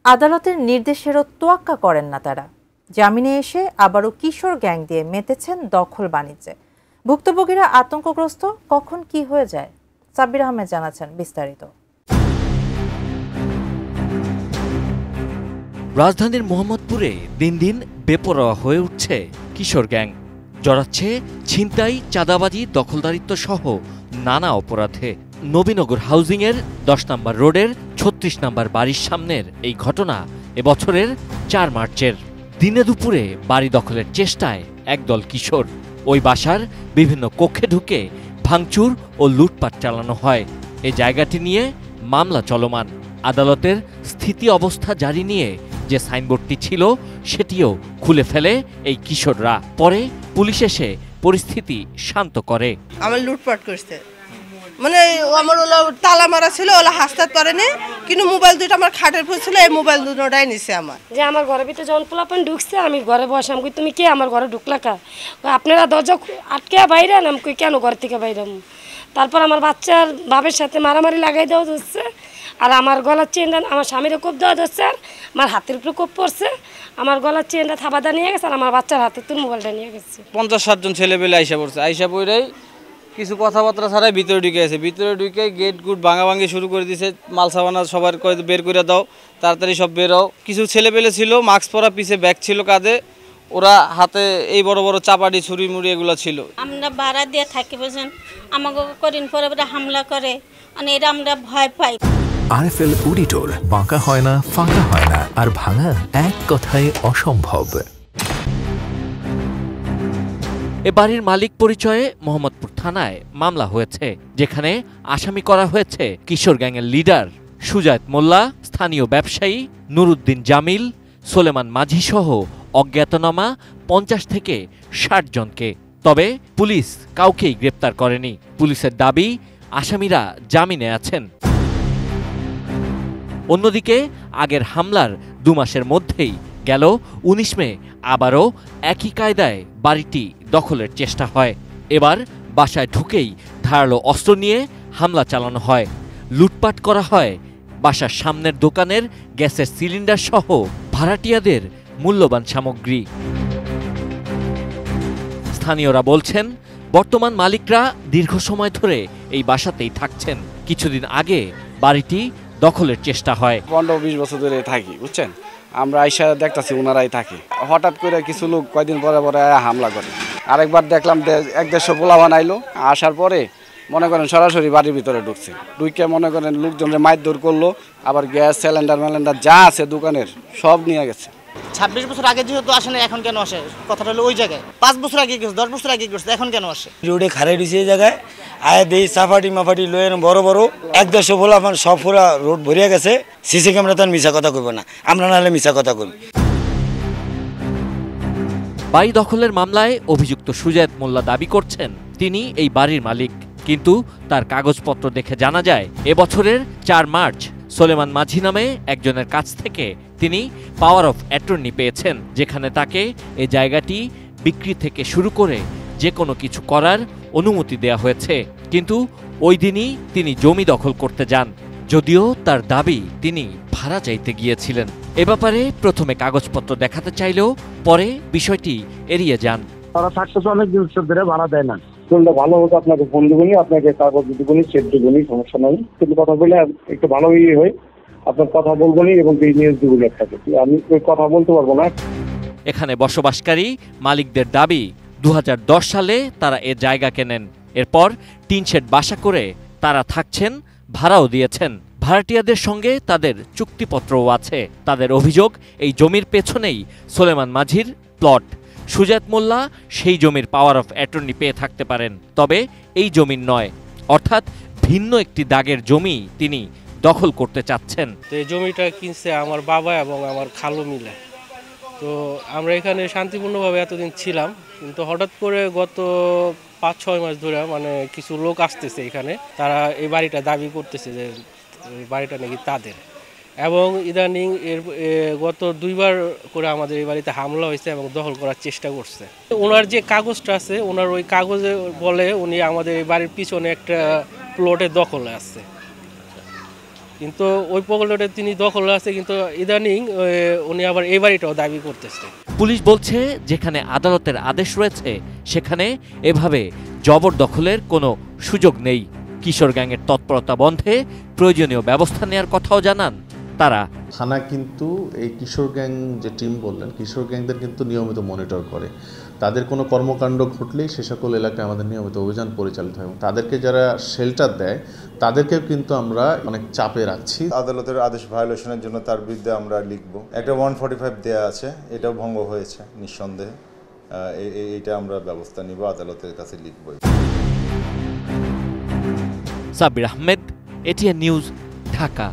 আদালতের নির্দেশেরও তোয়াক্কা করেন না তারা। জামিনে এসে আবারও কিশোর গ্যাং দিয়ে মেতেছেন দখল বাণিজ্যে। ভুক্তভোগীরা আতঙ্কগ্রস্ত, কখন কি হয়ে যায়। সাব্বির আহমেদ জানাচ্ছেন বিস্তারিত। রাজধানীর মোহাম্মদপুরে দিন দিন বেপরোয়া হয়ে উঠছে কিশোর গ্যাং। জড়াচ্ছে ছিনতাই, চাঁদাবাজি, দখলদারিত্ব সহ নানা অপরাধে। নবীনগর হাউজিংয়ের 10 নম্বর রোডের 36 নম্বর বাড়ির সামনের এই ঘটনা এবছরের 4 মার্চের। দিনে দুপুরে বাড়ি দখলের চেষ্টায় একদল কিশোর ওই বাসার বিভিন্ন কক্ষে ঢুকে ভাঙচুর ও লুটপাট চালানো হয়। এই জায়গাটি নিয়ে মামলা চলমান। আদালতের স্থিতি অবস্থা জারি নিয়ে যে সাইনবোর্ডটি ছিল সেটিও খুলে ফেলে এই কিশোররা। পরে পুলিশ এসে পরিস্থিতি শান্ত করে। আমার লুটপাট করছে, মানে আমার ওলা তালা মারা ছিল, ওলা হাসতে পারেনি, কিন্তু মোবাইল দুটো আমার খাটের উপর ছিল, এই মোবাইল দুটোটাই নিছে আমার। যে আমার ঘরের ভিতরে যখন পোলাপান ঢুকছে, আমি ঘরে বসে আমি তুমি কে আমার ঘরে ঢুকলা কা, আপনারা দরজা আটকে বাইরে আমি কেন ঘর থেকে বাইরে। তারপর আমার বাচ্চার বাবার সাথে মারামারি লাগাই দেওয়া হচ্ছে, আর আমার গলার চেনটা আমার স্বামীরও কোপ দেওয়া হচ্ছে, আর আমার হাতের উপরে কোপ পড়ছে, আমার গলার চেনটা থাবাদা নিয়ে গেছে, আর আমার বাচ্চার হাতে তোর মোবাইলটা নিয়ে গেছে। 50-60 জন ছেলে পেলে আইসা পড়ছে। আইসা পড়েই কিছু কথাবার্তা ছাড়াই ভিতরে ঢুকে আছে। ভিতরে ঢুকে গেট গুট ভাঙাভাঙি শুরু করে দিয়েছে। মাল সাবানা সবার বের করে দাও, তাড়াতাড়ি সব বেরোও। কিছু ছেলে পেলে ছিল মাস্ক পরা, পিছে ব্যাগ ছিল কাঁধে, ওরা হাতে এই বড় বড় চাপাটি, ছুরি মুড়ি এগুলো ছিল। আমরা ভাড়া দিয়ে থাকি বুঝেন, আমাকে কদিন পরে হামলা করে, মানে এটা আমরা ভয় পাই। আরএফএল অডিটর, বাঁকা হয় না, ফাঁকা হয় না, আর ভাঙা এক কথায় অসম্ভব। এ বাড়ির মালিক পরিচয়ে মোহাম্মদপুর থানায় মামলা হয়েছে, যেখানে আসামি করা হয়েছে কিশোর গ্যাংয়ের লিডার সুজাত মোল্লা, স্থানীয় ব্যবসায়ী নুরুদ্দিন জামিল, সোলেমান মাঝি সহ অজ্ঞাতনামা 50 থেকে 60 জনকে। তবে পুলিশ কাউকেই গ্রেপ্তার করেনি। পুলিশের দাবি আসামিরা জামিনে আছেন। অন্যদিকে আগের হামলার 2 মাসের মধ্যেই গেল 19 মে আবারও একই কায়দায় বাড়িটি দখলের চেষ্টা হয়। এবার বাসায় ঢুকেই ধারালো অস্ত্র নিয়ে হামলা চালানো হয়। লুটপাট করা হয় বাসার সামনের দোকানের গ্যাসের সিলিন্ডার সহ ভাড়াটিয়াদের মূল্যবান সামগ্রী। স্থানীয়রা বলছেন, বর্তমান মালিকরা দীর্ঘ সময় ধরে এই বাসাতেই থাকছেন। কিছুদিন আগে বাড়িটি দখলের চেষ্টা হয়। 15-20 বছর ধরে থাকি বুঝছেন। আমরা আইসা দেখতেছি ওনারাই থাকে। হঠাৎ করে কিছু লোক কয়দিন পরে পরে হামলা করে। আরেকবার দেখলাম 1-150 পোলাপান আইলো। আসার পরে মনে করেন সরাসরি বাড়ির ভিতরে ঢুকছে। ঢুকে মনে করেন লোকজনের মারধর করলো, আবার গ্যাস সিলিন্ডার যা আছে দোকানের সব নিয়ে গেছে। 26 বছর আগে যেহেতু আসে না, এখন কেন আসে? কথাটা হলো ওই জায়গায় 5 বছর আগে গেছে, 10 বছর আগে গেছে, এখন কেন আসে? রোডে খারে দিছে এই জায়গায় আয় দেই সাফাটি মাফাটি লয়েন বড় বড় 1-150 পোলাপান সব পুরা রোড ভরিয়া গেছে। সিসি ক্যামেরা তো মিছা কথা কইব না, আমরা নাহলে মিছা কথা কই। বাড়ি দখলের মামলায় অভিযুক্ত সুজাত মোল্লা দাবি করছেন তিনি এই বাড়ির মালিক, কিন্তু তার কাগজপত্র দেখে জানা যায় এবছরের 4 মার্চ সোলেমান মাঝি নামে একজনের কাছ থেকে তিনি পাওয়ার অফ অ্যাটর্নি পেয়েছেন, যেখানে তাকে এই জায়গাটি বিক্রি থেকে শুরু করে যে কোনো কিছু করার অনুমতি দেয়া হয়েছে। কিন্তু ওই দিনই তিনি জমি দখল করতে যান, যদিও তার দাবি তিনি ভাড়া চাইতে গিয়েছিলেন। এ ব্যাপারে প্রথমে কাগজপত্র দেখাতে চাইলেও পরে বিষয়টি এড়িয়ে যান। তারা থাকতেছে অনেক দিন ধরে ভাড়া দেয় না। শুনলে ভালো হতো, আপনাকে ফোন দেবনি, আপনাকে কাগজ দেবনি, চেক দেবনি, সমস্যা নাই, কিন্তু কথা বলে একটু ভালো ইয়ে হয়, আপনার কথা বলবনি এবং নিউজ দেবনি একটাকে। আমি ওই কথা বলতে পারবো না। এখানে বসবাসকারী মালিকদের দাবি 2010 সালে তারা এ জায়গা কেনেন। এরপর টিন শেড বাসা করে তারা থাকছেন, ভাড়াও দিয়েছেন। ভাড়াটিয়াদের সঙ্গে তাদের চুক্তিপত্রও আছে। তাদের অভিযোগ এই জমির পেছনেই সোলেমান মাঝির প্লট। সুজাত মোল্লা সেই জমির পাওয়ার অফ অ্যাটর্নি পেয়ে থাকতে পারেন, তবে এই জমির নয়, অর্থাৎ ভিন্ন একটি দাগের জমি তিনি দখল করতে চাচ্ছেন। তো এই জমিটা কিনছে আমার বাবা এবং আমার খালু মিলে। তো আমরা এখানে শান্তিপূর্ণভাবে এতদিন ছিলাম, কিন্তু হঠাৎ করে গত 5-6 মাস ধরে মানে কিছু লোক আসতেছে এখানে, তারা এই বাড়িটা দাবি করতেছে যে বাড়িটা নাকি তাদের, এবং ইদানিং গত 2 বার করে আমাদের এই বাড়িতে হামলা হয়েছে এবং দখল করার চেষ্টা করছে। ওনার যে কাগজটা আছে, ওনার ওই কাগজে বলে উনি আমাদের এই বাড়ির পিছনে একটা প্লটে দখলে আছে। কিন্তু ওই প্রকল্পটা তিনি দখল আছে, কিন্তু ইদানিং উনি আবার এই বাড়িটাও দাবি করতেছে। পুলিশ বলছে যেখানে আদালতের আদেশ রয়েছে সেখানে এভাবে জবরদখলের কোনো সুযোগ নেই। কিশোর গ্যাংয়ের তৎপরতা বন্ধে প্রয়োজনীয় ব্যবস্থা নেওয়ার কথাও জানান তারা। থানা কিন্তু এই কিশোর গ্যাং যে টিম বললেন, কিশোর গ্যাংদের কিন্তু নিয়মিত মনিটর করে। তাদের কোনো কর্মকাণ্ড ঘটলেই সে সকল এলাকায় আমাদের নিয়মিত অভিযান পরিচালিত হয় এবং তাদেরকে যারা শেল্টার দেয় তাদেরকেও কিন্তু আমরা অনেক চাপে রাখছি। আদালতের আদেশ ভায়োলেশনের জন্য তার বিরুদ্ধে আমরা লিখব। একটা 145 দেয়া আছে, এটাও ভঙ্গ হয়েছে নিঃসন্দেহে। এইটা আমরা ব্যবস্থা নিব, আদালতের কাছে লিখব। Sabbir Ahmed, ATN news, Dhaka.